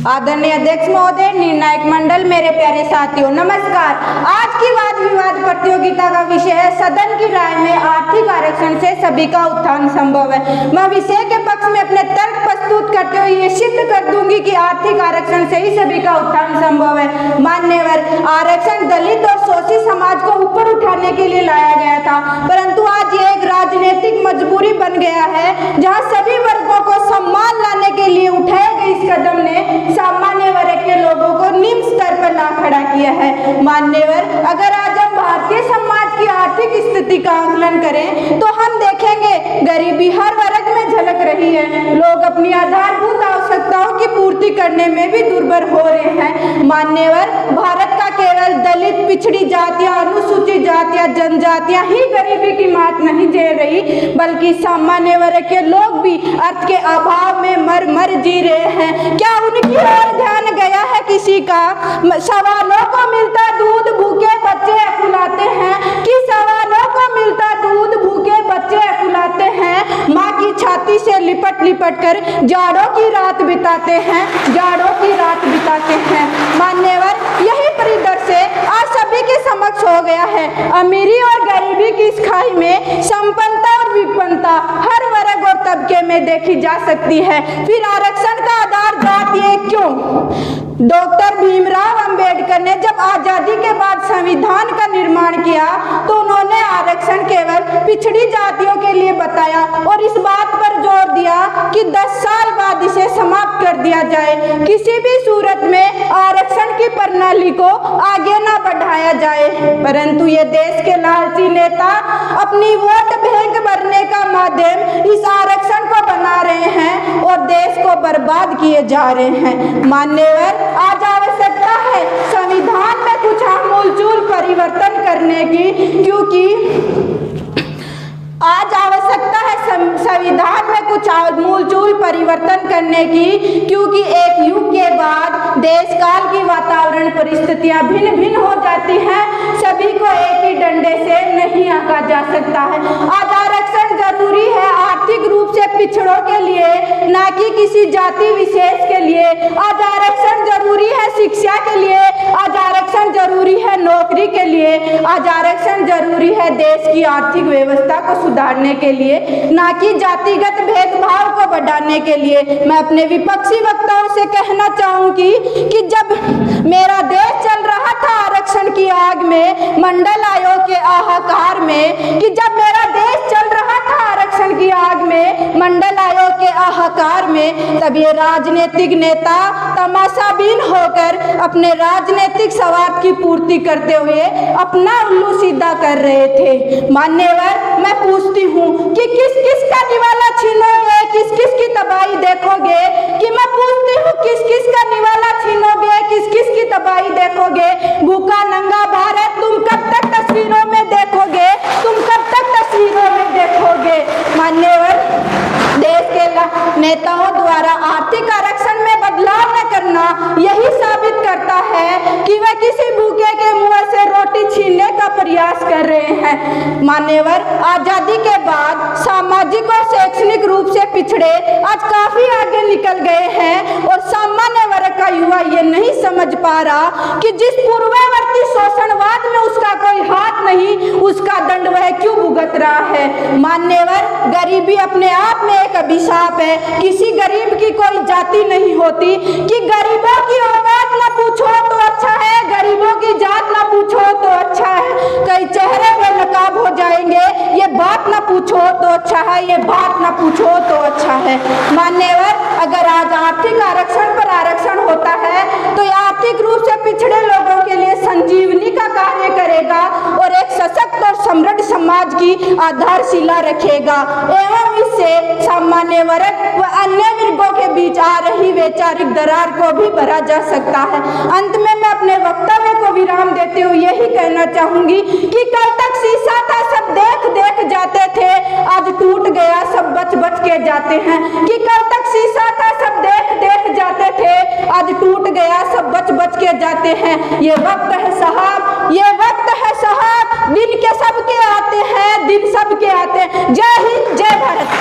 आदरणीय अध्यक्ष महोदय, निर्णायक मंडल, मेरे प्यारे साथियों, नमस्कार। आज की वाद विवाद प्रतियोगिता का विषय है सदन की राय में आर्थिक आरक्षण से सभी का उत्थान संभव है। मैं विषय के पक्ष में अपने तर्क प्रस्तुत करते हुए ये सिद्ध कर दूंगी कि आर्थिक आरक्षण से ही सभी का उत्थान संभव है। मान्यवर, आरक्षण दलित और शोषित समाज को ऊपर उठाने के लिए लाया गया था, परंतु आज ये एक राजनीतिक मजबूरी बन गया है, जहाँ सभी वर्गों को सम्मान लाने के लिए उठाए गए इस कदम ने सामान्य वर्ग के लोगों को निम्न स्तर पर ला खड़ा किया है। मान्यवर, अगर आज हम भारतीय समाज की आर्थिक स्थिति का आकलन करें तो हम देखेंगे गरीबी हर वर्ग में झलक रही है। लोग अपनी आधारभूत आवश्यकताओं की पूर्ति करने में भी दुर्बल हो रहे हैं। मान्यवर, भारत का केवल दलित, पिछड़ी जातियां, अनुसूचित जातियां, जनजातियां ही गरीबी की मात नहीं झेल रही, बल्कि सामान्य वर्ग के लोग भी अर्थ के अभाव में मर जी रहे हैं। क्या उनकी ओर ध्यान गया है किसी का? सवालों को मिलता दूध भूखे बच्चे अकुलाते हैं कि सवालों को मिलता दूध भूखे बच्चे अकुलाते हैं। माँ की छाती से लिपट लिपट कर जाड़ों की रात बिताते हैं, जाड़ों की रात बिताते हैं। मान्यवर, यही परिदृश्य आज सभी के समक्ष हो गया है। अमीरी और गरीबी की इस खाई में संपन्नता और विपन्नता हर वर्ग और तबके में देखी जा सकती है। फिर आरक्षण का आधार जाति है क्यों? डॉक्टर भीमराव अंबेडकर ने जब आजादी के बाद संविधान का निर्माण किया तो उन्होंने आरक्षण केवल पिछड़ी जातियों के लिए बताया और इस बात पर जोर दिया कि 10 साल बाद इसे समाप्त कर दिया जाए। किसी भी सूरत में आरक्षण की प्रणाली को आगे ना बढ़ाया जाए, परंतु ये देश के लालची नेता अपनी वोट बैंक भरने का माध्यम इस आरक्षण को बना रहे हैं और देश को बर्बाद किए जा रहे हैं। मान्यवर, आज आवश्यकता है संविधान में कुछ आमूलचूल परिवर्तन करने की, क्योंकि आज आवश्यकता है संविधान में कुछ आमूलचूल परिवर्तन करने की, क्योंकि एक युग के बाद देश काल की वातावरण परिस्थितियां भिन्न भिन्न हो जाती हैं। सभी को एक ही डंडे से नहीं आंका जा सकता है। आज आरक्षण जरूरी है आर्थिक रूप से पिछड़ों के लिए, ना कि किसी जाति विशेष के लिए। आज आरक्षण जरूरी है शिक्षा के लिए, आज आरक्षण जरूरी है नौकरी के लिए, आज आरक्षण जरूरी है देश की आर्थिक व्यवस्था को सुधारने के लिए, ना कि जातिगत भेदभाव को बढ़ाने के लिए। मैं अपने विपक्षी वक्ताओं से कहना चाहूंगी कि जब मेरा देश चल रहा था आरक्षण की आग में, मंडल आयोग के आहाकार में, कि जब मेरा देश चल रहा था आरक्षण की आग में, मंडल आयोग के आहाकार में, तब ये राजनीतिक नेता तमाशाबीन होकर अपने राजनीतिक स्वार्थ की पूर्ति करते हुए अपना उल्लू सीधा कर रहे थे। मान्यवर, मैं पूछती हूँ कि किस किस का निवाला छीनोगे, किस किस की तबाही देखोगे? कि मैं पूछती हूँ किस किस का निवाला छीनोगे, किस किस की तबाही देखोगे? भूखा नंगा भारत तुम कब तक तस्वीरों में देखोगे, तुम कब तक तस्वीरों में देखोगे? मान्यवर, देश के नेताओं द्वारा आर्थिक आरक्षण में बदलाव न करना यही साबित करता है कि वे किसी भूखे के मुंह से रोटी छीनने का प्रयास कर रहे हैं। मान्यवर, आजादी के बाद सामाजिक और शैक्षणिक रूप से पिछड़े आज काफी आगे निकल गए हैं और सामान्य वर्ग का युवा ये नहीं समझ पा रहा कि जिस पूर्ववर्ती शोषणवाद में उसका कोई हाथ नहीं, उसका दंड वह क्यों भुगत रहा है। मान्यवर, गरीबी अपने आप में एक अभिशाप है। किसी गरीब की कोई जाति नहीं होती कि गरीबों की औकात ना पूछो तो अच्छा है, गरीबों की जात ना पूछो तो अच्छा है, कई चेहरे बेनकाब हो जाएंगे, ये बात ना पूछो तो अच्छा है, ये बात ना पूछो तो अच्छा है। मान्यवर, अगर आज आर्थिक आरक्षण पर आरक्षण होता है तो आर्थिक रूप से पिछड़े लोगों के लिए संजीवनी का कार्य करेगा और एक सशक्त और समृद्ध समाज की आधारशिला रखेगा एवं इससे सामान्य वर्ग व अन्य वर्गों के बीच आ रही वैचारिक दरार को भी भरा जा सकता है। अंत में मैं अपने वक्तव्य को विराम देते हुए यही कहना चाहूंगी कि कल तक शीशा था सब देख देख जाते थे, आज टूट गया सब बच बच के जाते हैं। कि कल तक शीशा था सब देख देख जाते थे, आज टूट गया सब बच बच के जाते हैं। ये वक्त है साहब, ये वक्त है साहब, दिन के सबके आते हैं, दिन सबके आते हैं। जय हिंद, जय भारत।